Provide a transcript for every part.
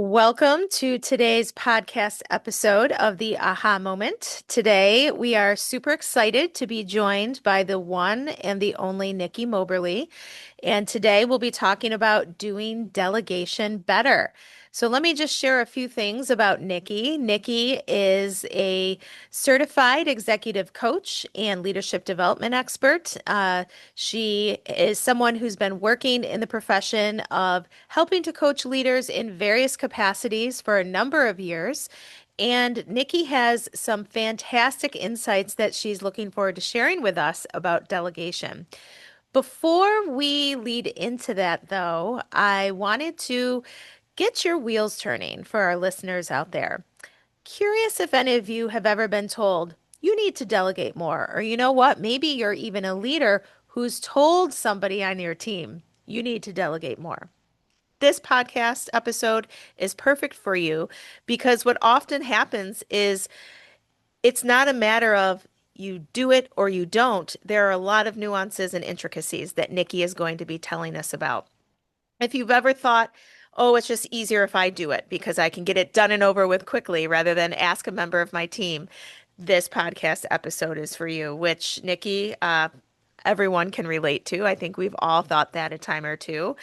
welcome to today's podcast episode of the Aha Moment. Today, we are super excited to be joined by the one and the only Nikki Moberly. And today, we'll be talking about doing delegation better. So, let me just share a few things about Nikki. Nikki is a certified executive coach and leadership development expert. She is someone who's been working in the profession of helping to coach leaders in various capacities for a number of years. And Nikki has some fantastic insights that she's looking forward to sharing with us about delegation. Before we lead into that, though, I wanted to get your wheels turning for our listeners out there. Curious if any of you have ever been told you need to delegate more, or you know what, maybe you're even a leader who's told somebody on your team you need to delegate more. This podcast episode is perfect for you because what often happens is it's not a matter of you do it or you don't. There are a lot of nuances and intricacies that Nikki is going to be telling us about. If you've ever thought, oh, it's just easier if I do it because I can get it done and over with quickly rather than ask a member of my team, this podcast episode is for you, which Nikki, everyone can relate to. I think we've all thought that a time or two.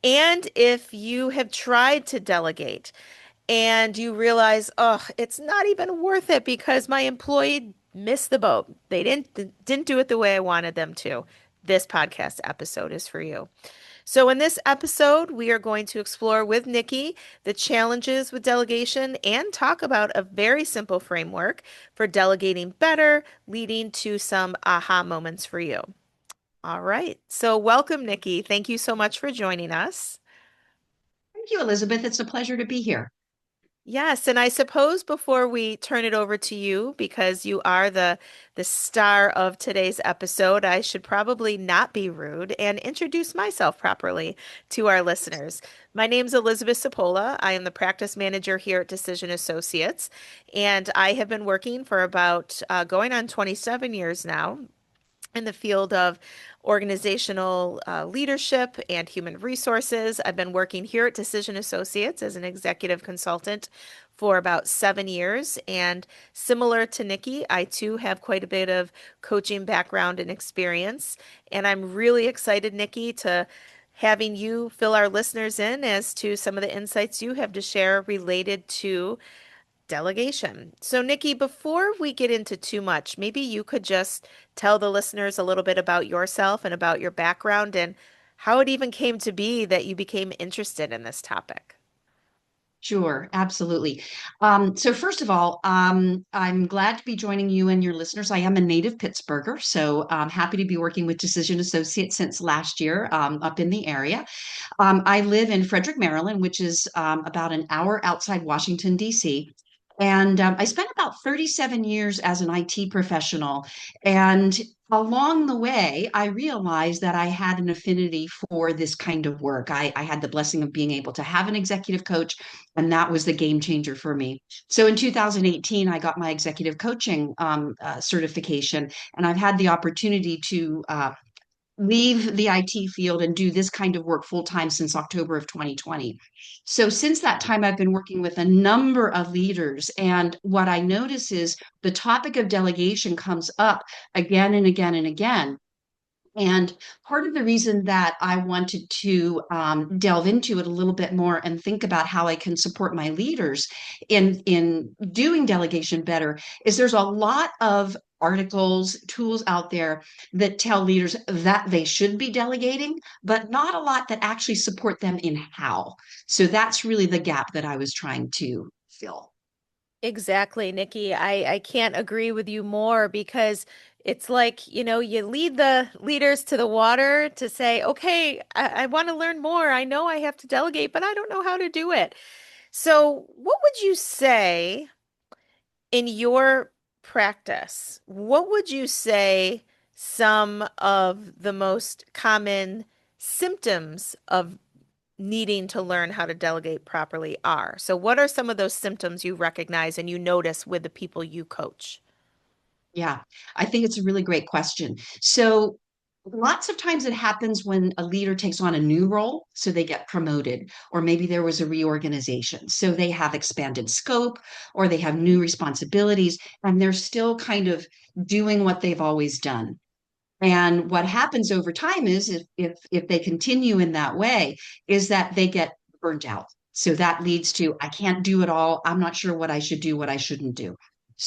And if you have tried to delegate and you realize, oh, it's not even worth it because my employee missed the boat. They didn't do it the way I wanted them to. This podcast episode is for you. So in this episode, we are going to explore with Nikki the challenges with delegation and talk about a very simple framework for delegating better, leading to some aha moments for you. All right. So welcome, Nikki. Thank you so much for joining us. Thank you, Elizabeth. It's a pleasure to be here. Yes, and I suppose before we turn it over to you, because you are the star of today's episode, I should probably not be rude and introduce myself properly to our listeners. My name's Elizabeth Sapola. I am the practice manager here at Decision Associates, and I have been working for about going on 27 years now in the field of organizational leadership and human resources. I've been working here at Decision Associates as an executive consultant for about 7 years. And similar to Nikki, I too have quite a bit of coaching background and experience. And I'm really excited, Nikki, to having you fill our listeners in as to some of the insights you have to share related to delegation. So, Nikki, before we get into too much, maybe you could just tell the listeners a little bit about yourself and about your background and how it even came to be that you became interested in this topic. Sure, absolutely. So first of all, I'm glad to be joining you and your listeners. I am a native Pittsburgher, so I'm happy to be working with Decision Associates since last year up in the area. I live in Frederick, Maryland, which is about an hour outside Washington, D.C. And I spent about 37 years as an IT professional. And along the way, I realized that I had an affinity for this kind of work. I had the blessing of being able to have an executive coach, and that was the game changer for me. So in 2018, I got my executive coaching certification, and I've had the opportunity to leave the IT field and do this kind of work full time since October of 2020. So since that time, I've been working with a number of leaders. And what I notice is the topic of delegation comes up again and again and again. And part of the reason that I wanted to delve into it a little bit more and think about how I can support my leaders in doing delegation better is there's a lot of articles, tools out there that tell leaders that they should be delegating, but not a lot that actually support them in how. So that's really the gap that I was trying to fill. Exactly, Nikki. I can't agree with you more because it's like, you lead the leaders to the water to say, okay, I want to learn more. I know I have to delegate, but I don't know how to do it. So, what would you say in your practice? What would you say some of the most common symptoms of needing to learn how to delegate properly are? So, what are some of those symptoms you recognize and you notice with the people you coach? Yeah, I think it's a really great question. So Lots of times it happens when a leader takes on a new role, so they get promoted, or maybe there was a reorganization. So they have expanded scope or they have new responsibilities, and they're still kind of doing what they've always done. And what happens over time is if they continue in that way, is that they get burnt out. So that leads to I can't do it all. I'm not sure what I should do, what I shouldn't do.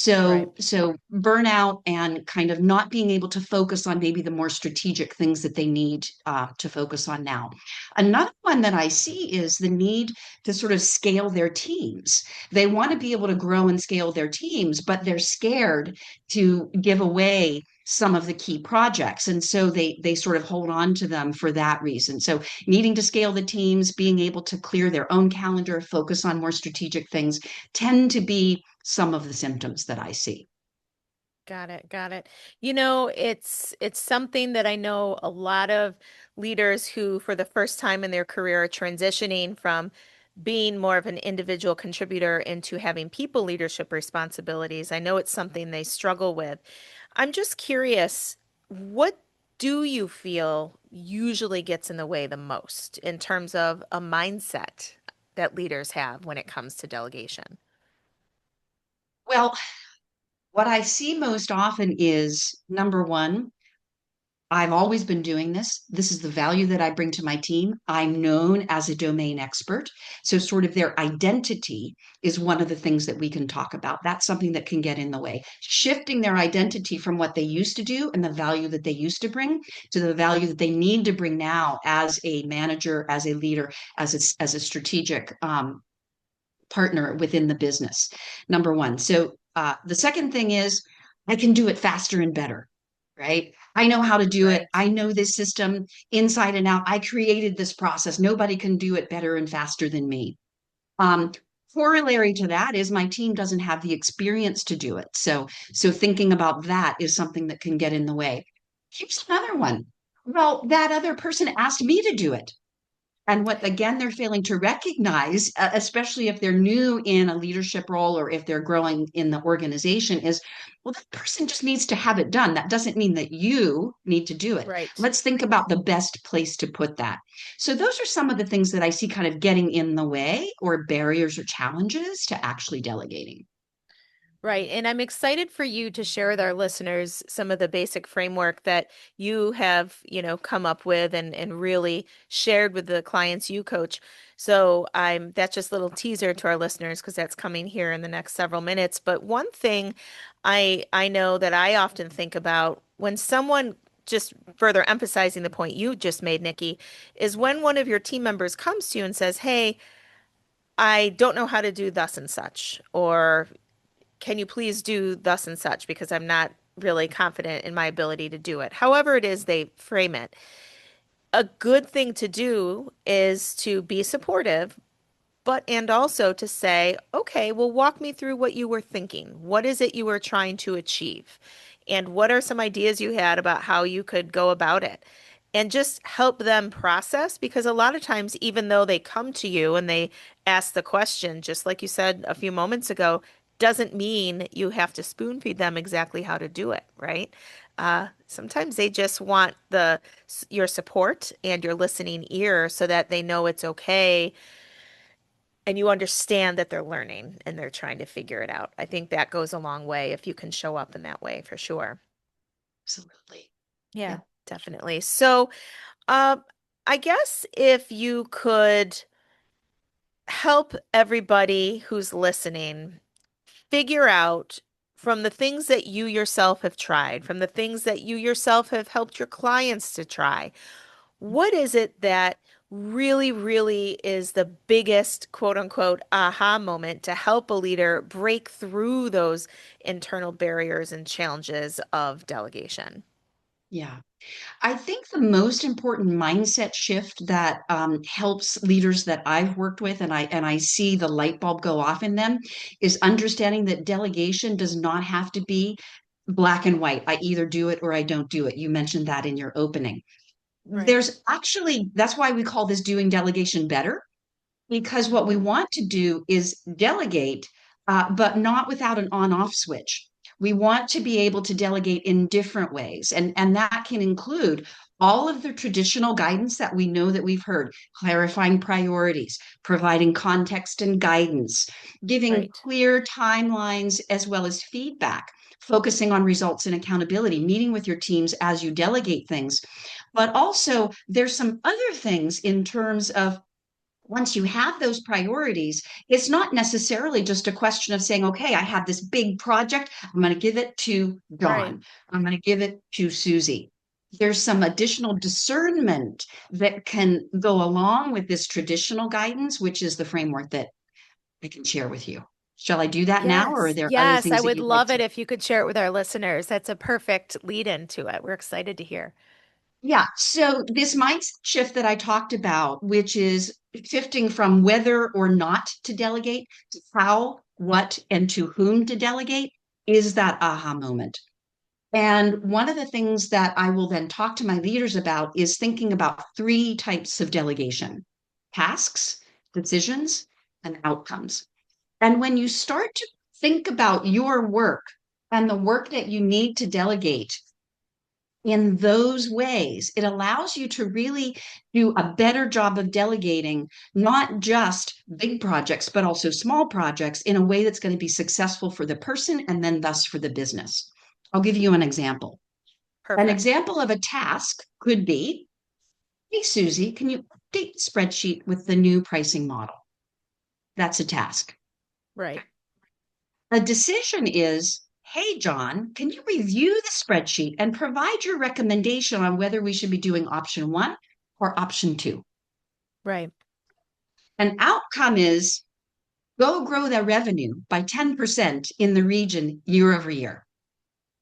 Right. So burnout and kind of not being able to focus on maybe the more strategic things that they need to focus on now. Another one that I see is the need to sort of scale their teams. They want to be able to grow and scale their teams, but they're scared to give away some of the key projects, and so they sort of hold on to them for that reason. So needing to scale the teams, being able to clear their own calendar, focus on more strategic things, tend to be some of the symptoms that I see. Got it. Got it. It's something that I know a lot of leaders who, for the first time in their career, are transitioning from being more of an individual contributor into having people leadership responsibilities. I know it's something they struggle with. I'm just curious, what do you feel usually gets in the way the most in terms of a mindset that leaders have when it comes to delegation? Well, what I see most often is number one, I've always been doing this. This is the value that I bring to my team. I'm known as a domain expert. So, sort of their identity is one of the things that we can talk about. That's something that can get in the way. Shifting their identity from what they used to do and the value that they used to bring to the value that they need to bring now as a manager, as a leader, as a strategic partner within the business. Number one. So, the second thing is I can do it faster and better, right? I know how to do it. Right. I know this system inside and out. I created this process. Nobody can do it better and faster than me. Um, Corollary to that is my team doesn't have the experience to do it. So thinking about that is something that can get in the way. Here's another one. Well, that other person asked me to do it. And what, again, they're failing to recognize, especially if they're new in a leadership role or if they're growing in the organization, is, well, that person just needs to have it done. That doesn't mean that you need to do it. Right. Let's think about the best place to put that. So, those are some of the things that I see kind of getting in the way or barriers or challenges to actually delegating. Right. And I'm excited for you to share with our listeners some of the basic framework that you have, come up with and really shared with the clients you coach. So that's just a little teaser to our listeners because that's coming here in the next several minutes. But one thing I know that I often think about when someone, just further emphasizing the point you just made, Nikki, is when one of your team members comes to you and says, "Hey, I don't know how to do thus and such," or can you please do thus and such because I'm not really confident in my ability to do it. However it is they frame it. A good thing to do is to be supportive, but and also to say, okay, well, walk me through what you were thinking. What is it you were trying to achieve? And what are some ideas you had about how you could go about it? And just help them process because a lot of times, even though they come to you and they ask the question, just like you said a few moments ago, doesn't mean you have to spoon feed them exactly how to do it, right? Sometimes they just want your support and your listening ear so that they know it's okay and you understand that they're learning and they're trying to figure it out. I think that goes a long way if you can show up in that way for sure. Absolutely. Yeah, Yeah. definitely. So, uh, I guess if you could help everybody who's listening figure out from the things that you yourself have tried, from the things that you yourself have helped your clients to try, what is it that really, really is the biggest quote unquote aha moment to help a leader break through those internal barriers and challenges of delegation? Yeah. I think the most important mindset shift that helps leaders that I've worked with, and I see the light bulb go off in them, is understanding that delegation does not have to be black and white. I either do it or I don't do it. You mentioned that in your opening. Right. There's actually that's why we call this doing delegation better, because what we Mhm. want to do is delegate, but not without an on-off switch. We want to be able to delegate in different ways, and that can include all of the traditional guidance that we know that we've heard, clarifying priorities, providing context and guidance, giving Right. clear timelines as well as feedback, focusing on results and accountability, meeting with your teams as you delegate things. But also, there's some other things in terms of once you have those priorities, it's not necessarily just a question of saying, okay, I have this big project. I'm going to give it to Right. Dawn. I'm going to give it to Susie. There's some additional discernment that can go along with this traditional guidance, which is the framework that I can share with you. Shall I do that now, or are Yes. there other Yes. I things that would you'd like love to? it if you could share it with our listeners. That's a perfect lead into it. We're excited to hear. Yeah. So this mindset shift that I talked about, which is shifting from whether or not to delegate to how, what, and to whom to delegate, is that aha moment. And one of the things that I will then talk to my leaders about is thinking about three types of delegation: tasks, decisions, and outcomes. And when you start to think about your work and the work that you need to delegate in those ways, it allows you to really do a better job of delegating, not just big projects, but also small projects in a way that's going to be successful for the person and then thus for the business. I'll give you an example. An Perfect. example of a task could be, hey, Susie, can you update the spreadsheet with the new pricing model? That's a task. Right. A decision is, hey, John, can you review the spreadsheet and provide your recommendation on whether we should be doing option one or option two? Right. An outcome is, go grow their revenue by 10% in the region year over year.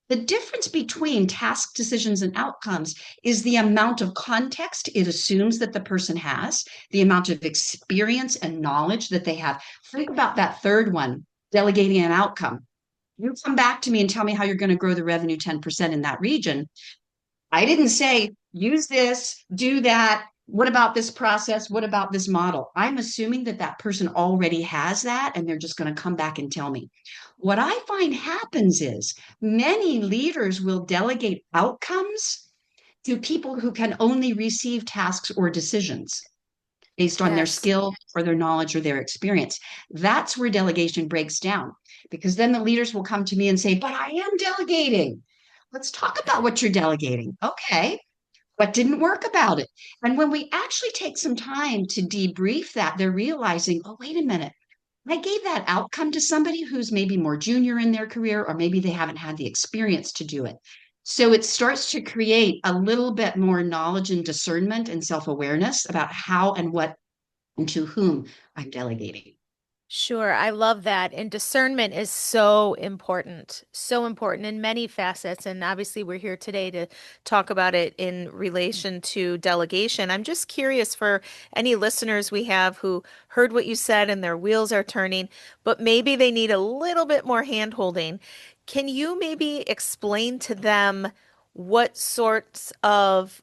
The difference between task decisions and outcomes is the amount of context it assumes that the person has, the amount of experience and knowledge that they have. Think about that third one, delegating an outcome. You come back to me and tell me how you're going to grow the revenue 10% in that region. I didn't say use this, do that. What about this process? What about this model? I'm assuming that that person already has that and they're just going to come back and tell me. What I find happens is many leaders will delegate outcomes to people who can only receive tasks or decisions based on their Yes. skill or their knowledge or their experience. That's where delegation breaks down, because then the leaders will come to me and say, but I am delegating. Let's talk about what you're delegating. Okay. What didn't work about it? And when we actually take some time to debrief that, they're realizing, oh, wait a minute. I gave that outcome to somebody who's maybe more junior in their career, or maybe they haven't had the experience to do it. So it starts to create a little bit more knowledge and discernment and self awareness about how and what and to whom I'm delegating. Sure, I love that. And discernment is so important in many facets. And obviously, we're here today to talk about it in relation to delegation. I'm just curious for any listeners we have who heard what you said and their wheels are turning, but maybe they need a little bit more hand-holding. Can you maybe explain to them what sorts of,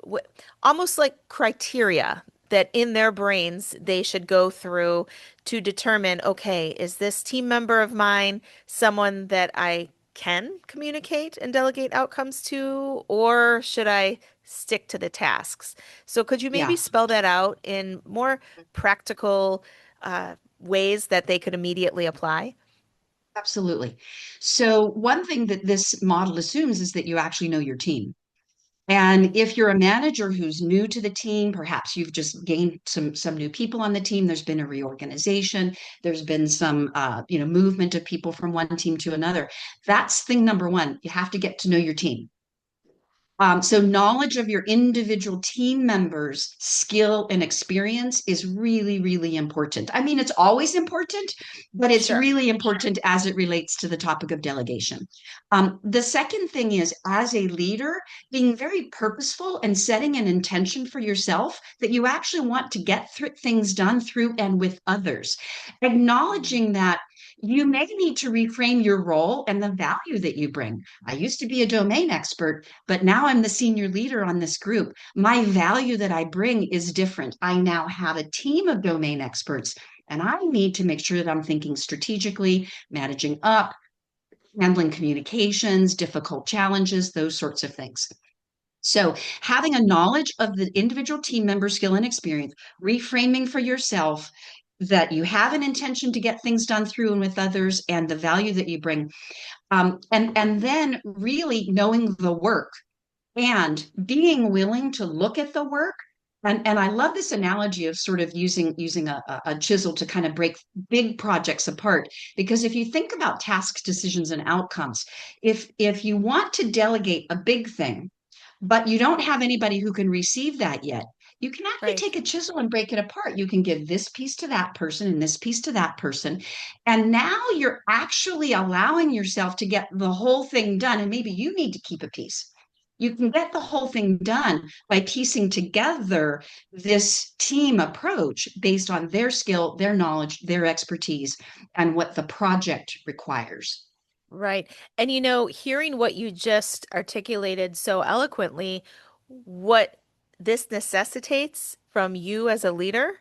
almost like criteria that in their brains they should go through to determine, okay, is this team member of mine someone that I can communicate and delegate outcomes to, or should I stick to the tasks? So could you maybe Yeah, spell that out in more practical ways that they could immediately apply? absolutely. So, one thing that this model assumes is that you actually know your team. And if you're a manager who's new to the team, perhaps you've just gained some new people on the team. There's been a reorganization. There's been some movement of people from one team to another. That's thing number one. You have to get to know your team. So knowledge of your individual team members' skill and experience is really, really important. I mean, it's always important, but it's Sure. really important as it relates to the topic of delegation. The second thing is, as a leader, being very purposeful and setting an intention for yourself that you actually want to get things done through and with others. Acknowledging that you may need to reframe your role and the value that you bring. I used to be a domain expert, but now I'm the senior leader on this group. My value that I bring is different. I now have a team of domain experts, and I need to make sure that I'm thinking strategically, managing up, handling communications, difficult challenges, those sorts of things. So, having a knowledge of the individual team member skill and experience, reframing for yourself that you have an intention to get things done through and with others and the value that you bring. And then really knowing the work and being willing to look at the work. And I love this analogy of sort of using a chisel to kind of break big projects apart. Because if you think about tasks, decisions, and outcomes, if you want to delegate a big thing, but you don't have anybody who can receive that yet, you can actually Right. take a chisel and break it apart. You can give this piece to that person and this piece to that person. And now you're actually allowing yourself to get the whole thing done. And maybe you need to keep a piece. You can get the whole thing done by piecing together this team approach based on their skill, their knowledge, their expertise, and what the project requires. Right. And hearing what you just articulated so eloquently, what this necessitates from you as a leader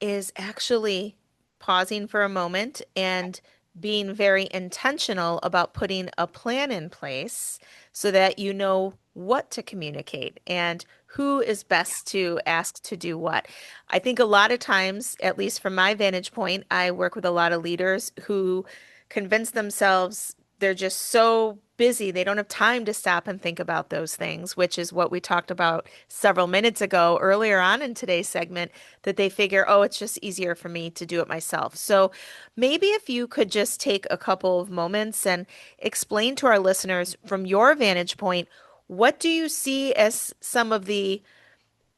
is actually pausing for a moment and being very intentional about putting a plan in place so that you know what to communicate and who is best to ask to do what. I think a lot of times, at least from my vantage point, I work with a lot of leaders who convince themselves they're just so busy, they don't have time to stop and think about those things, which is what we talked about several minutes ago earlier on in today's segment, that they figure, oh, it's just easier for me to do it myself. So maybe if you could just take a couple of moments and explain to our listeners from your vantage point, what do you see as some of the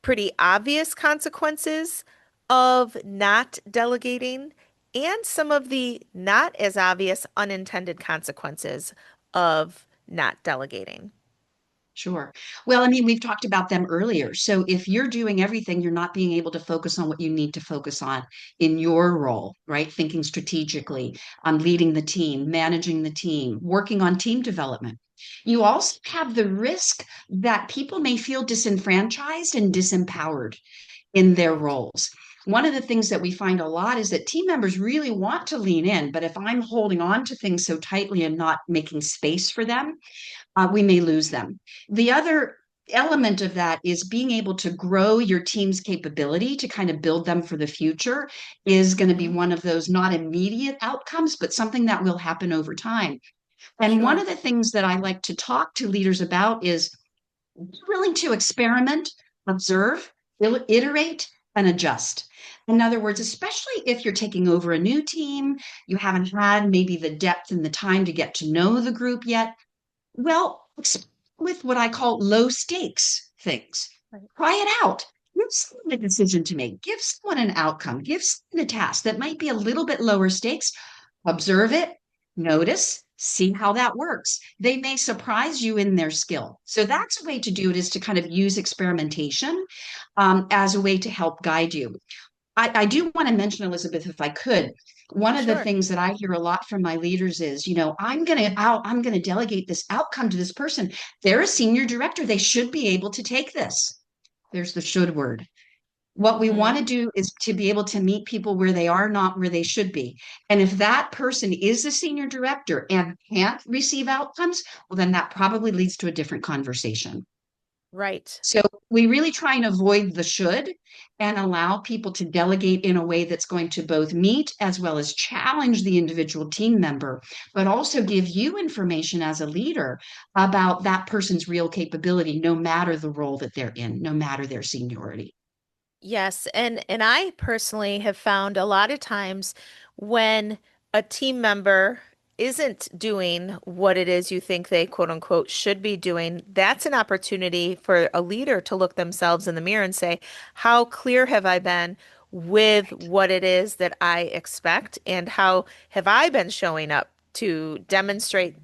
pretty obvious consequences of not delegating and some of the not as obvious unintended consequences of not delegating? Sure. Well, I mean, we've talked about them earlier. So if you're doing everything, you're not being able to focus on what you need to focus on in your role, right? Thinking strategically, on leading the team, managing the team, working on team development. You also have the risk that people may feel disenfranchised and disempowered in their Right. roles. One of the things that we find a lot is that team members really want to lean in, but if I'm holding on to things so tightly and not making space for them, we may lose them. The other element of that is being able to grow your team's capability to kind of build them for the future is going to be Hmm. one of those not immediate outcomes, but something that will happen over time. And one Sure. of the things that I like to talk to leaders about is be willing to experiment, observe, iterate, and adjust. In other words, especially if you're taking over a new team, you haven't had maybe the depth and the time to get to know the group yet, well, with what I call low stakes things. Right. Try it out. Give someone a decision to make. Give someone an outcome. Give someone a task that might be a little bit lower stakes. Observe it, notice, see how that works. They may surprise you in their skill. So that's a way to do it, is to kind of use experimentation as a way to help guide you. I do want to mention, Elizabeth, if I could, one of the Sure. things that I hear a lot from my leaders is, I'm gonna delegate this outcome to this person. They're a senior director. They should be able to take this. There's the should word. What we want Hmm. to do is to be able to meet people where they are, not where they should be. And if that person is a senior director and can't receive outcomes, well, then that probably leads to a different conversation. Right. So we really try and avoid the should and allow people to delegate in a way that's going to both meet as well as challenge the individual team member, but also give you information as a leader about that person's real capability, no matter the role that they're in, no matter their seniority. Yes, and I personally have found a lot of times when a team member isn't doing what it is you think they quote unquote should be doing, that's an opportunity for a leader to look themselves in the mirror and say, how clear have I been with Right. what it is that I expect, and how have I been showing up to demonstrate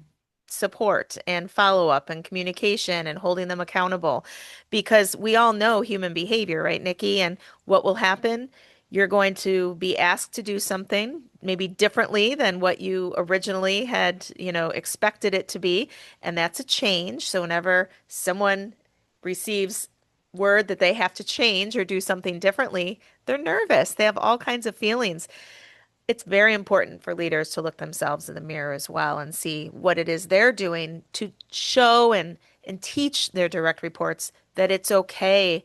support and follow up and communication and holding them accountable? Because we all know human behavior, right, Nikki? And what will happen? You're going to be asked to do something maybe differently than what you originally had, expected it to be. And that's a change. So whenever someone receives word that they have to change or do something differently, they're nervous. They have all kinds of feelings. It's very important for leaders to look themselves in the mirror as well and see what it is they're doing to show and and teach their direct reports that it's okay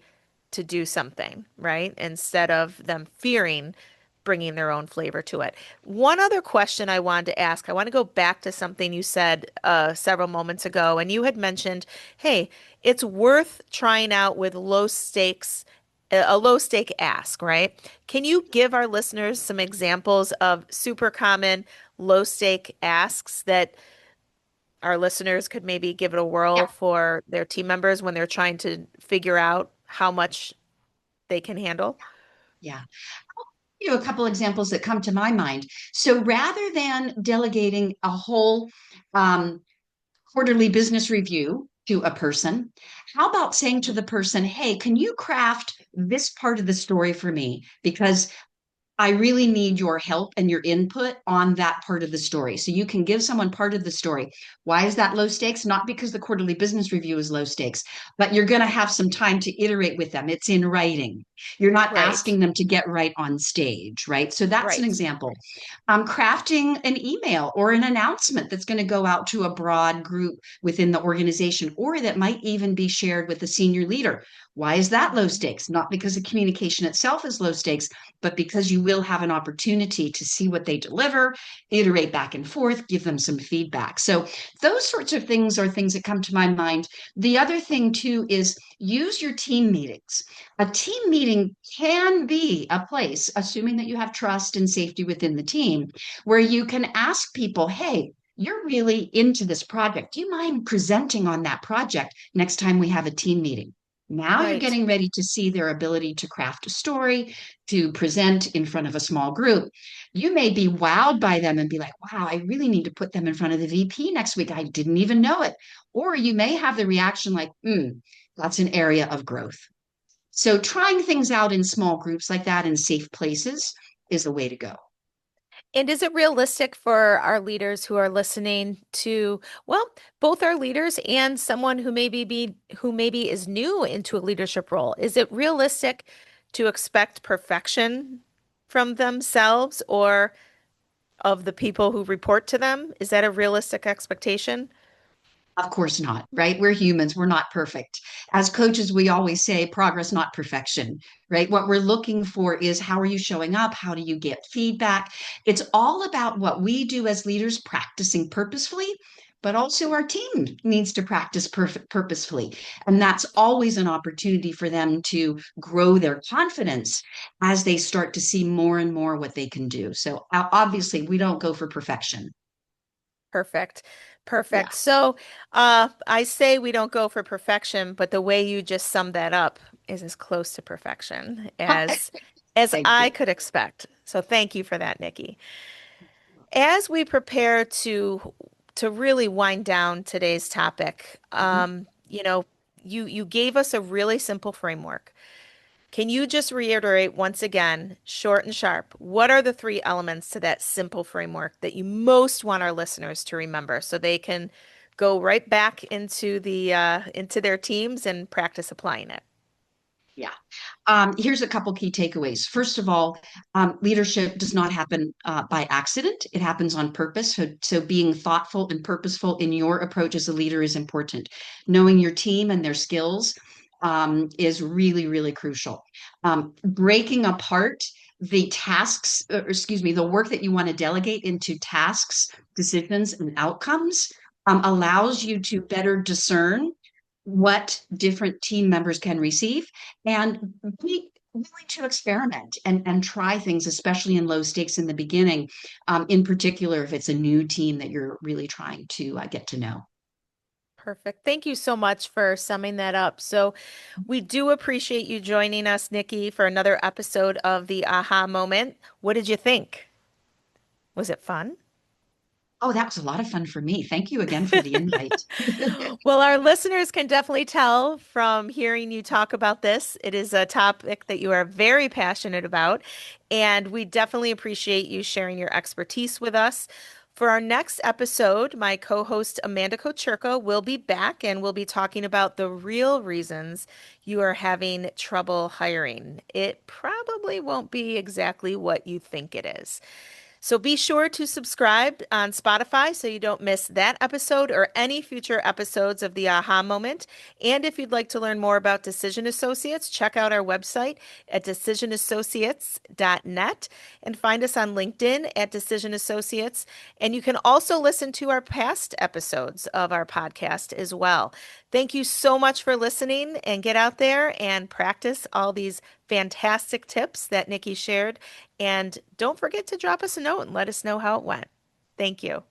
to do something, right? Instead of them fearing bringing their own flavor to it. One other question I wanted to ask, I want to go back to something you said several moments ago, and you had mentioned, hey, it's worth trying out with low stakes, a low stake ask, right? Can you give our listeners some examples of super common low stake asks that our listeners could maybe give it a whirl Yeah, for their team members when they're trying to figure out how much they can handle? yeah. A couple examples that come to my mind. So rather than delegating a whole um, quarterly business review to a person, how about saying to the person, hey, can you craft this part of the story for me? Because I really need your help and your input on that part of the story. So you can give someone part of the story. Why is that low stakes? Not because the quarterly business review is low stakes, but you're going to have some time to iterate with them. It's in writing. You're not Right, asking them to get right on stage, right? So that's an right. example. Crafting an email or an announcement that's going to go out to a broad group within the organization, or that might even be shared with the senior leader. Why is that low Mhm. stakes? Not because the communication itself is low stakes, but because you will have an opportunity to see what they deliver, iterate back and forth, give them some feedback. So, those sorts of things are things that come to my mind. The other thing, too, is use your team meetings. A team meeting can be a place, assuming that you have trust and safety within the team, where you can ask people, hey, you're really into this project. Do you mind presenting on that project next time we have a team meeting? Now you're Right. getting ready to see their ability to craft a story, to present in front of a small group. You may be wowed by them and be like, wow, I really need to put them in front of the VP next week. I didn't even know it. Or you may have the reaction like, that's an area of growth. So trying things out in small groups like that in safe places is the way to go. And is it realistic for our leaders who are listening to, well, both our leaders and someone who maybe is new into a leadership role? Is it realistic to expect perfection from themselves or of the people who report to them? Is that a realistic expectation? Of course not, right? We're humans, we're not perfect. As coaches, we always say progress, not perfection, right? What we're looking for is how are you showing up? How do you get feedback? It's all about what we do as leaders, practicing purposefully, but also our team needs to practice purposefully. And that's always an opportunity for them to grow their confidence as they start to see more and more what they can do. So obviously, we don't go for perfection. Perfect. Yeah. Perfect. So, I say we don't go for perfection, but the way you just summed that up is as close to perfection as Thank I you. could expect. So, thank you for that, Nikki. As we prepare to really wind down today's topic, Mhm. you gave us a really simple framework. Can you just reiterate once again, short and sharp, what are the three elements to that simple framework that you most want our listeners to remember so they can go right back into into their teams and practice applying it? Yeah. Here's a couple key takeaways. First of all, leadership does not happen by accident. It happens on purpose. So being thoughtful and purposeful in your approach as a leader is important. Knowing your team and their skills is really, really crucial. Breaking apart the tasks, or excuse me, the work that you want to delegate into tasks, decisions, and outcomes allows you to better discern what different team members can receive and be willing to experiment and try things, especially in low stakes in the beginning, in particular, if it's a new team that you're really trying to get to know. Perfect. Thank you so much for summing that up. So, we do appreciate you joining us, Nikki, for another episode of the Aha Moment. What did you think? Was it fun? Oh, that was a lot of fun for me. Thank you again for the invite. Well, our listeners can definitely tell from hearing you talk about this. It is a topic that you are very passionate about, and we definitely appreciate you sharing your expertise with us. For our next episode, my co-host Amanda Kocherko will be back and we'll be talking about the real reasons you are having trouble hiring. It probably won't be exactly what you think it is. So be sure to subscribe on Spotify so you don't miss that episode or any future episodes of the Aha Moment. And if you'd like to learn more about Decision Associates, check out our website at decisionassociates.net and find us on LinkedIn at Decision Associates. And you can also listen to our past episodes of our podcast as well. Thank you so much for listening, and get out there and practice all these fantastic tips that Nikki shared. And don't forget to drop us a note and let us know how it went. Thank you.